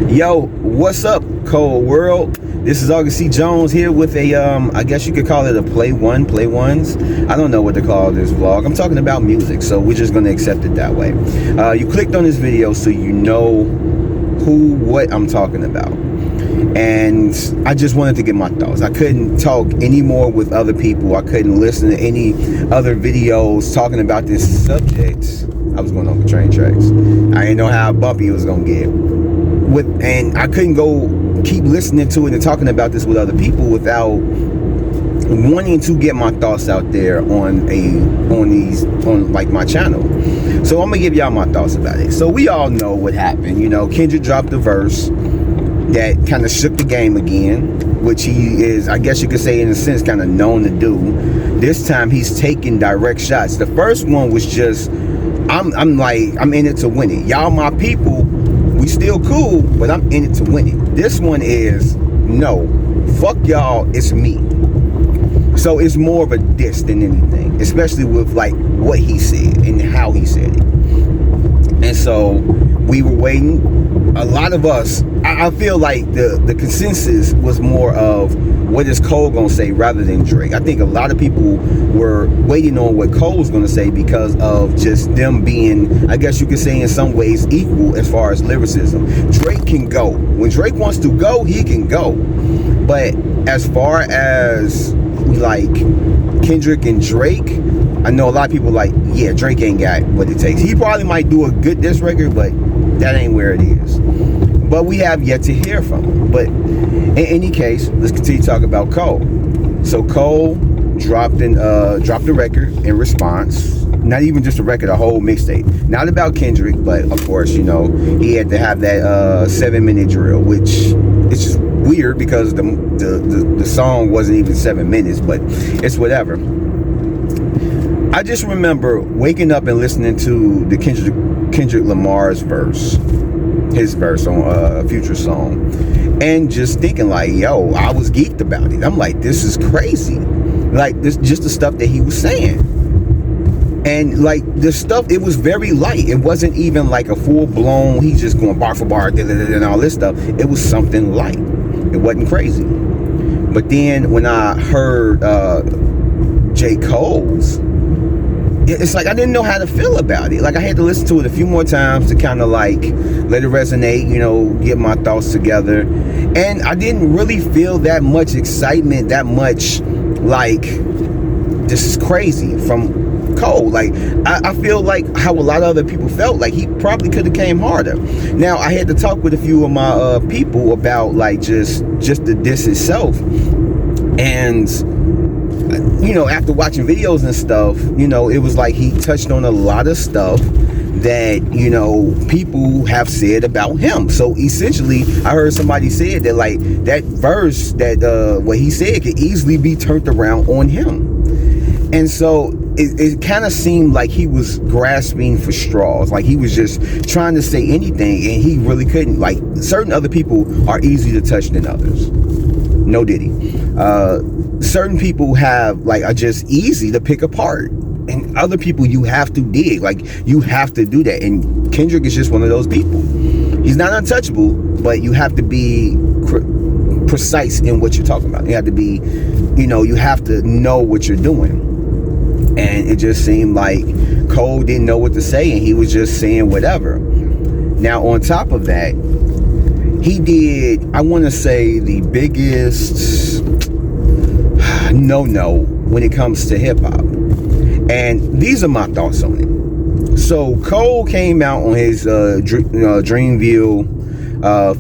Yo, what's up, Cole World? This is August C. Jones here with a, I guess you could call it a play ones. I don't know what to call this vlog. I'm talking about music, so we're just going to accept it that way. You clicked on this video so you know what I'm talking about. And I just wanted to get my thoughts. I couldn't talk anymore with other people. I couldn't listen to any other videos talking about this subject. I was going on the train tracks. I didn't know how bumpy it was going to get. And I couldn't go keep listening to it and talking about this with other people without wanting to get my thoughts out there on my channel. So I'm gonna give y'all my thoughts about it. So we all know what happened. You know, Kendrick dropped a verse that kind of shook the game again, which he is, I guess you could say in a sense, kind of known to do. This time he's taking direct shots. The first one was just, I'm in it to win it. Y'all my people, we still cool, but I'm in it to win it. This one is, no, fuck y'all, it's me. So it's more of a diss than anything, especially with like what he said and how he said it. And so we were waiting. A lot of us, I feel like the consensus was more of what is Cole gonna say rather than Drake. I think a lot of people were waiting on what Cole was gonna say because of just them being, I guess you could say in some ways, equal as far as lyricism. Drake can go. When Drake wants to go, he can go. But as far as like Kendrick and Drake, I know a lot of people like, yeah, Drake ain't got what it takes. He probably might do a good diss record, but that ain't where it is. But we have yet to hear from him. But in any case, let's continue to talk about Cole. So Cole dropped a record in response. Not even just a record, a whole mixtape. Not about Kendrick, but of course, you know, he had to have that 7-minute drill, which it's just weird because the song wasn't even 7 minutes, but it's whatever. I just remember waking up and listening to the Kendrick Lamar's verse, his verse on a Future song, and just thinking like, yo, I was geeked about it. I'm like, this is crazy. Like, this just the stuff that he was saying. And like the stuff, it was very light. It wasn't even like a full-blown, he's just going bar for bar and all this stuff. It was something light. It wasn't crazy. But then when I heard J. Cole's, it's like I didn't know how to feel about it. Like I had to listen to it a few more times to kind of like let it resonate, you know, get my thoughts together. And I didn't really feel that much excitement, that much like, this is crazy from Cole. Like I feel like how a lot of other people felt, like he probably could have came harder. Now I had to talk with a few of my people about like just the diss itself. And you know, after watching videos and stuff, you know, it was like he touched on a lot of stuff that, you know, people have said about him. So essentially, I heard somebody said that like that verse that what he said could easily be turned around on him. And so it kind of seemed like he was grasping for straws, like he was just trying to say anything and he really couldn't. Like certain other people are easier to touch than others. No diddy. Certain people have like are just easy to pick apart, and other people you have to dig. Like you have to do that. And Kendrick is just one of those people. He's not untouchable, but you have to be precise in what you're talking about. You have to be, you know, you have to know what you're doing. And it just seemed like Cole didn't know what to say, and he was just saying whatever. Now on top of that, he did, I want to say, the biggest no when it comes to hip-hop. And these are my thoughts on it. So Cole came out on his Dreamville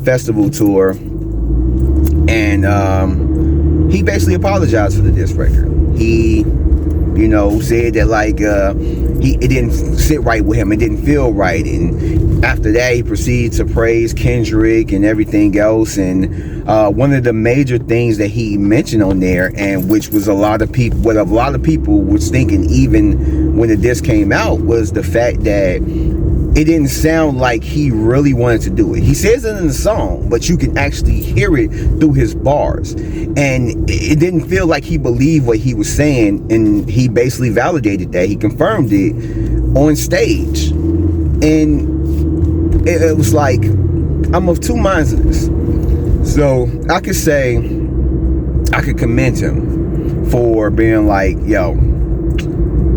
festival tour, and he basically apologized for the diss record. He, you know, said that like it didn't sit right with him, it didn't feel right, and after that he proceeded to praise Kendrick and everything else. And one of the major things that he mentioned on there, and which was what a lot of people was thinking even when the disc came out, was the fact that it didn't sound like he really wanted to do it. He says it in the song, but you can actually hear it through his bars. And it didn't feel like he believed what he was saying, and he basically validated that. He confirmed it on stage. And it was like, I'm of two minds of this. So I could say, I could commend him for being like, yo,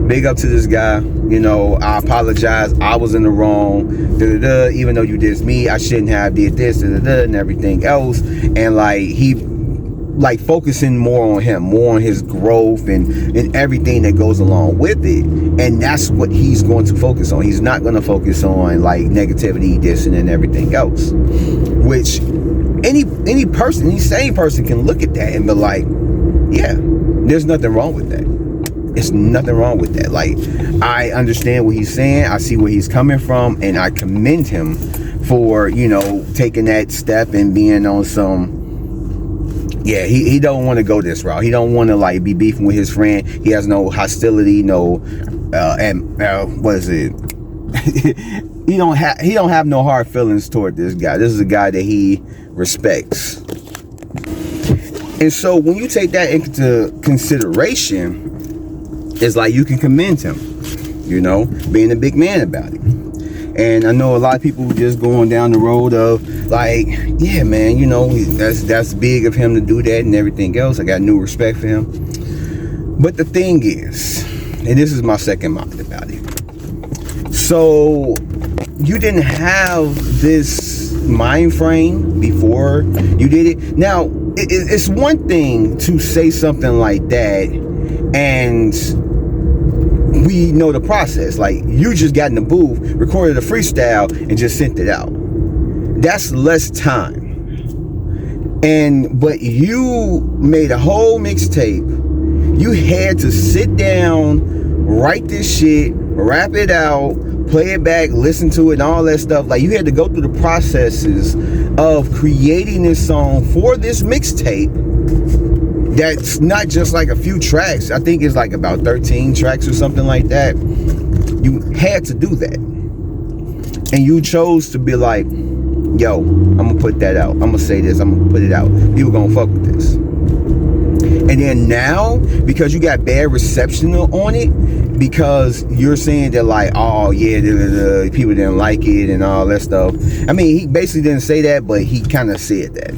big up to this guy. You know, I apologize. I was in the wrong. Even though you dissed me, I shouldn't have did this, and everything else. And like he, like focusing more on him, more on his growth and everything that goes along with it. And that's what he's going to focus on. He's not going to focus on like negativity, dissing, and everything else. Which any person, any sane person can look at that and be like, yeah, there's nothing wrong with that. It's nothing wrong with that. Like, I understand what he's saying. I see where he's coming from, and I commend him for, you know, taking that step and being on some, yeah, he don't want to go this route. He don't want to like be beefing with his friend. He has no hostility, no what is it? he don't have no hard feelings toward this guy. This is a guy that he respects. And so when you take that into consideration, it's like you can commend him, you know, being a big man about it. And I know a lot of people just going down the road of like, yeah, man, you know, that's big of him to do that and everything else. I got new respect for him. But the thing is, and this is my second mind about it. So you didn't have this mind frame before you did it. Now, it's one thing to say something like that and we know the process. Like, you just got in the booth, recorded a freestyle, and just sent it out. That's less time. But you made a whole mixtape. You had to sit down, write this shit, rap it out, play it back, listen to it, and all that stuff. Like, you had to go through the processes of creating this song for this mixtape. That's not just like a few tracks. I think it's like about 13 tracks or something like that. You had to do that. And you chose to be like, yo, I'm going to put that out. I'm going to say this. I'm going to put it out. People going to fuck with this. And then now, because you got bad reception on it, because you're saying that like, oh yeah, people didn't like it and all that stuff. I mean, he basically didn't say that, but he kind of said that.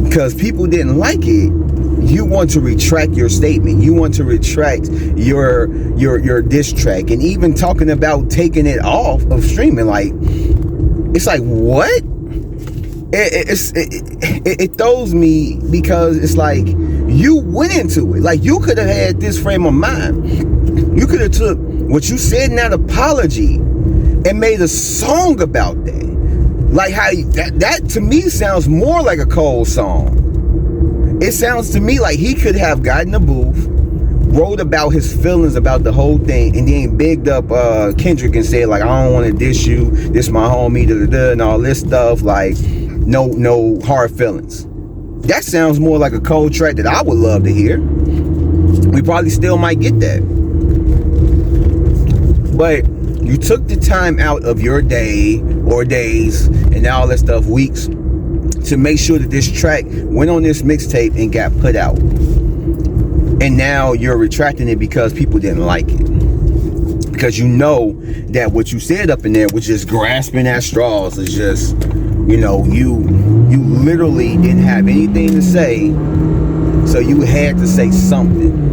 Because people didn't like it, you want to retract your statement. You want to retract your diss track, and even talking about taking it off of streaming. Like, it's like, what? It throws me, because it's like you went into it. Like, you could have had this frame of mind. You could have took what you said in that apology and made a song about that. Like, how that to me sounds more like a Cole song. It sounds to me like he could have gotten a booth, wrote about his feelings about the whole thing, and then bigged up Kendrick and said like, I don't want to diss you, this my homie, and all this stuff. Like, no hard feelings. That sounds more like a Cole track that I would love to hear. We probably still might get that. But you took the time out of your day or days and all that stuff, weeks, to make sure that this track went on this mixtape and got put out. And now you're retracting it because people didn't like it. Because you know that what you said up in there was just grasping at straws. It's just, you know, you literally didn't have anything to say, so you had to say something.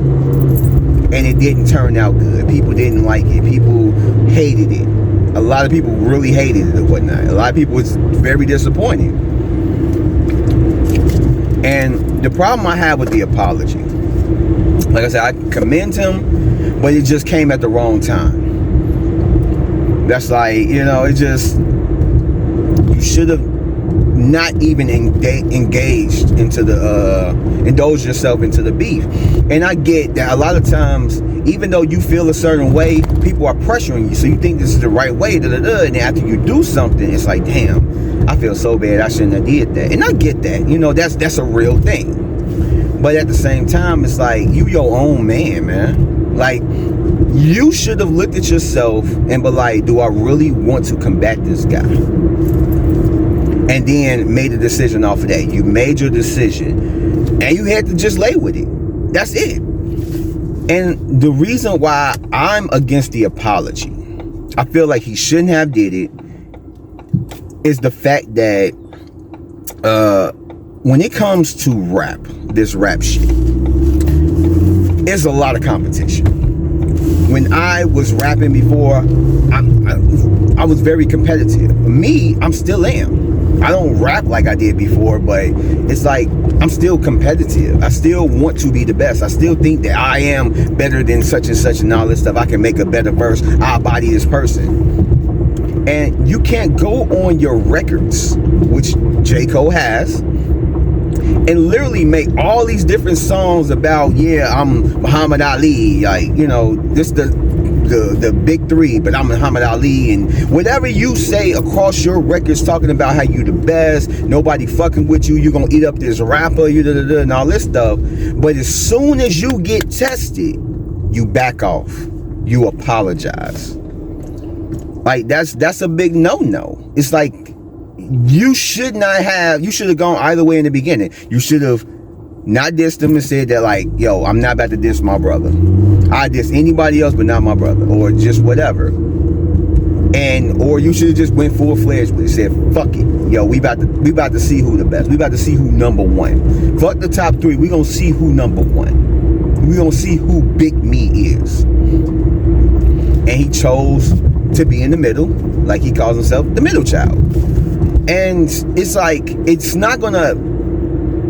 And it didn't turn out good. People didn't like it. People hated it. A lot of people really hated it and whatnot. A lot of people was very disappointed. And the problem I have with the apology, like I said, I commend him, but it just came at the wrong time. That's like, you know, it just, you should have not even engaged into the, indulge yourself into the beef. And I get that a lot of times, even though you feel a certain way, people are pressuring you. So you think this is the right way, and then after you do something, it's like, damn, I feel so bad, I shouldn't have did that. And I get that, you know, that's a real thing. But at the same time, it's like, you your own man. Like, you should have looked at yourself and be like, do I really want to combat this guy? And then made a decision off of that. You made your decision, and you had to just lay with it. That's it. And the reason why I'm against the apology, I feel like he shouldn't have did it. is the fact that when it comes to rap, this rap shit, there's a lot of competition. When I was rapping before, I was very competitive. Me, I'm still am. I don't rap like I did before, but it's like I'm still competitive. I still want to be the best. I still think that I am better than such and such and all this stuff. I can make a better verse. I'll body this person. And you can't go on your records, which J. Cole has, and literally make all these different songs about, yeah, I'm Muhammad Ali, like, you know, this the big three, but I'm Muhammad Ali, and whatever you say across your records talking about how you the best, nobody fucking with you, you're gonna eat up this rapper, you and all this stuff. But as soon as you get tested, you back off, you apologize. Like that's a big no-no. It's like you should have gone either way in the beginning. You should have not dissed him and said that, like, yo, I'm not about to diss my brother. I diss anybody else but not my brother, or just whatever. Or you should have just went full-fledged with it, said, fuck it. Yo, we about to see who the best. We about to see who number one. Fuck the top three. We gonna see who number one. We gonna see who Big Me is. And he chose to be in the middle, like he calls himself the middle child. And it's like, it's not gonna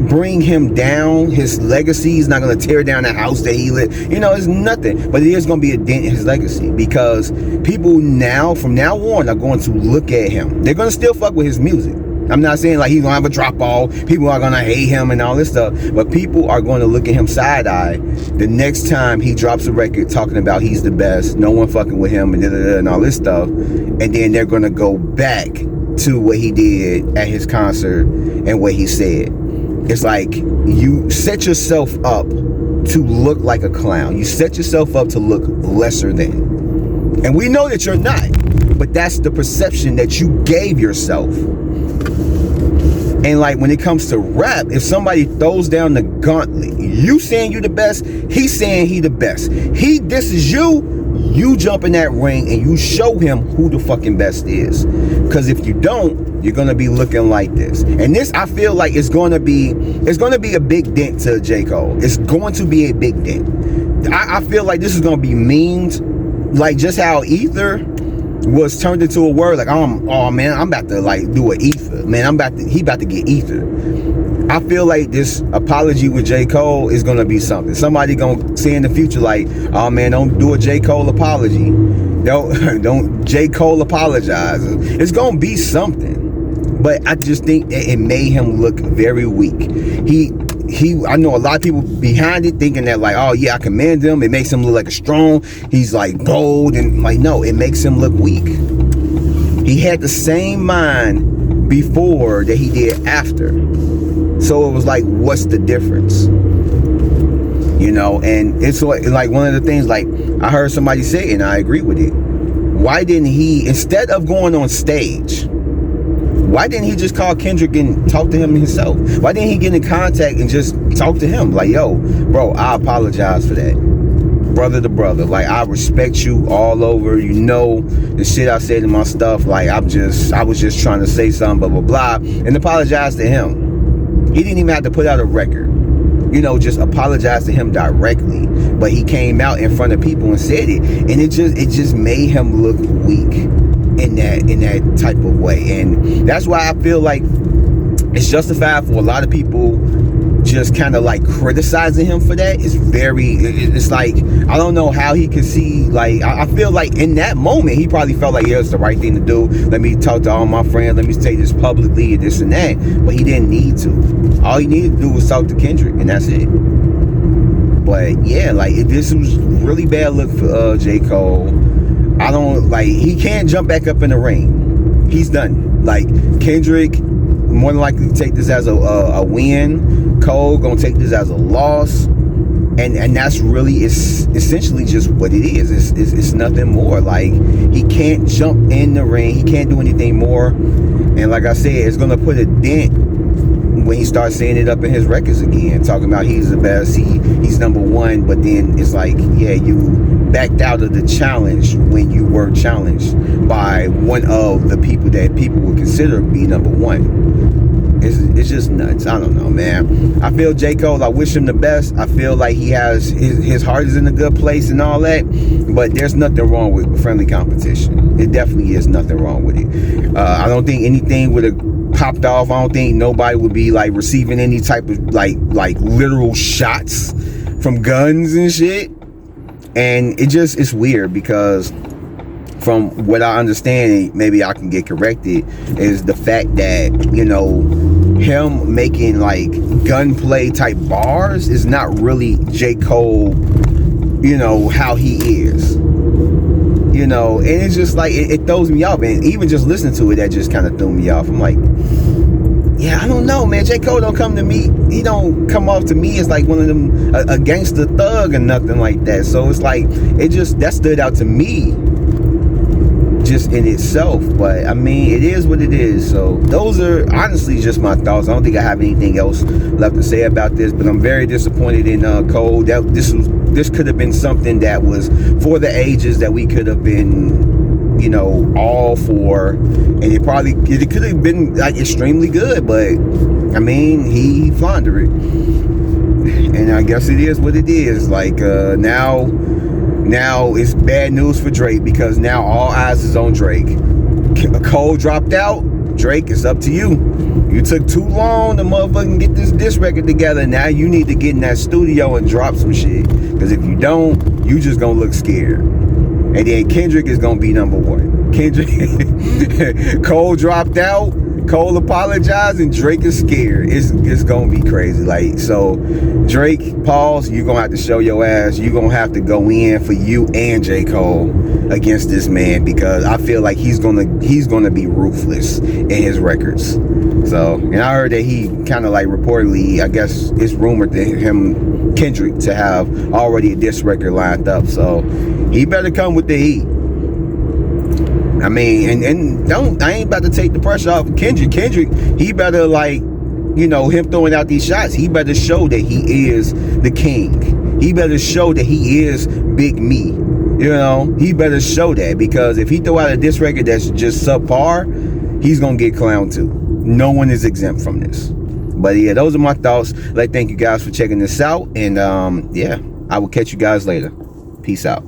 bring him down. His legacy is not gonna tear down the house that he lived. You know, it's nothing. But it is gonna be a dent in his legacy, because people now, from now on, are going to look at him. They're gonna still fuck with his music. I'm not saying like he's gonna have a drop off. People are gonna hate him and all this stuff, but people are going to look at him side eye the next time he drops a record talking about he's the best, no one fucking with him, and all this stuff. And then they're gonna go back to what he did at his concert and what he said. It's like you set yourself up to look like a clown. You set yourself up to look lesser than. And we know that you're not, but that's the perception that you gave yourself. And like when it comes to rap, if somebody throws down the gauntlet, you saying you the best, he's saying he the best. He disses you, you jump in that ring and you show him who the fucking best is. Because if you don't, you're gonna be looking like this. And this, I feel like it's gonna be a big dent to J. Cole. It's going to be a big dent. I feel like this is gonna be memed, like just how Ether was turned into a word. Like, oh man, I'm about to like do an ether. Man, he about to get ether. I feel like this apology with J. Cole is gonna be something. Somebody gonna say in the future like, oh man, don't do a J. Cole apology. Don't J. Cole apologize. It's gonna be something. But I just think that it made him look very weak. I know a lot of people behind it thinking that like, oh yeah, I commend him. It makes him look like a strong. He's like bold, and like, no, it makes him look weak. He had the same mind before that he did after. So it was like, what's the difference? You know, and it's like one of the things, like I heard somebody say, and I agree with it. Why didn't he, instead of going on stage, why didn't he just call Kendrick and talk to him himself? Why didn't he get in contact and just talk to him? Like, yo, bro, I apologize for that. Brother to brother. Like, I respect you all over. You know the shit I said in my stuff. Like, I was just trying to say something, blah, blah, blah. And apologize to him. He didn't even have to put out a record. You know, just apologize to him directly. But he came out in front of people and said it. And it just made him look weak in that type of way. And that's why I feel like it's justified for a lot of people just kind of like criticizing him for that. It's like, I don't know how he could see, like, I feel like in that moment he probably felt like, yeah, it's the right thing to do. Let me talk to all my friends, let me say this publicly and this and that. But he didn't need to. All he needed to do was talk to Kendrick, and that's it. But yeah, like, this was really bad look for J. Cole. I don't, like, he can't jump back up in the ring. He's done. Like, Kendrick more than likely take this as a win. Cole gonna take this as a loss. And that's really, it's essentially just what it is. It's nothing more. Like, he can't jump in the ring. He can't do anything more. And like I said, it's gonna put a dent when he starts saying it up in his records again, talking about he's the best, he's number one. But then it's like, yeah, you backed out of the challenge when you were challenged by one of the people that people would consider be number one. It's just nuts. I don't know, man. I feel J. Cole, I wish him the best. I feel like he has his heart is in a good place and all that, but there's nothing wrong with friendly competition. It definitely is nothing wrong with it. I don't think anything would have popped off. I don't think nobody would be like receiving any type of like literal shots from guns and shit. And it's weird because from what I understand, maybe I can get corrected, is the fact that, you know, him making like gunplay type bars is not really J. Cole, you know, how he is. You know, and it's just like, it throws me off. And even just listening to it, that just kind of threw me off. I'm like, yeah, I don't know, man. J. Cole don't come to me. He don't come off to me as like one of them, a gangster thug or nothing like that. So it's like, that stood out to me just in itself. But I mean, it is what it is. So those are honestly just my thoughts. I don't think I have anything else left to say about this, but I'm very disappointed in Cole. This could have been something that was for the ages, that we could have been, you know, all for, and it could have been like extremely good, but I mean, he floundered it, and I guess it is what it is. Like now it's bad news for Drake, because now all eyes is on Drake. Cole dropped out. Drake, it's up to you. You took too long to motherfucking get this record together. Now you need to get in that studio and drop some shit, because if you don't, you just gonna look scared. And then Kendrick is gonna be number one. Kendrick, Cole dropped out, Cole apologized, and Drake is scared. It's gonna be crazy. Like, so Drake, pause. You're gonna have to show your ass. You're gonna have to go in for you and J. Cole against this man, because I feel like he's gonna be ruthless in his records. So, and I heard that he kind of like reportedly, I guess it's rumored that Kendrick to have already a diss record lined up. So he better come with the heat. I mean, I ain't about to take the pressure off of Kendrick. Kendrick, he better, like, you know, him throwing out these shots, he better show that he is the king. He better show that he is Big Me. You know, he better show that, because if he throw out a diss record that's just subpar, he's gonna get clowned too. No one is exempt from this. But yeah, those are my thoughts. Thank you guys for checking this out, and yeah, I will catch you guys later. Peace out.